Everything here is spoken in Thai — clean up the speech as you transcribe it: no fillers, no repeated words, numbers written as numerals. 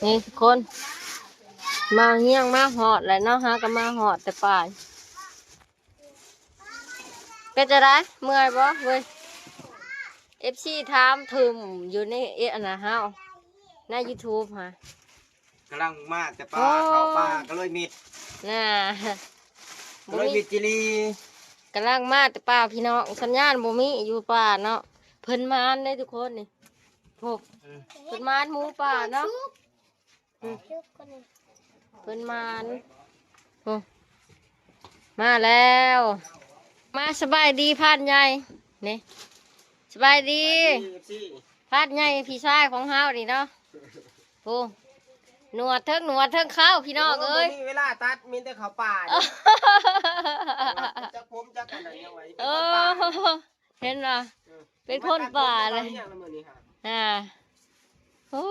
นี่ทุกคนมาเฮี้ยงมาหอดแล้วเนาะฮะก็มาหอดแต่ป่ายก็จะได้เมื่อยบ่เว้ยFC ถามถึมอยู่ในอันนะเฮาใน YouTube ฮะกำลังมาแต่ปลาเขาปลาก็เลยมิดน่ะก็เลยมิดจิรีกำลังมาแต่ป่าพี่น้องสัญญาณบ่มีอยู่ป่าเนาะเพิ่นมานได้ทุกคนนี่โหเพิ่นมานหมูป่าเนาะเพิ่นมานโหมาแล้วมาสบายดีพานใหญ่นี่สบายดีพานใหญ่พี่ชายของเฮานี่เนาะโหหนวดเทิงข้าวพี่น้องเอ้ยมีเวลาตัดมีแต่เขาป่าจักผมจักกันไหนเอาไว้เห็นป่ะเป็นคนป่าเลยโอ้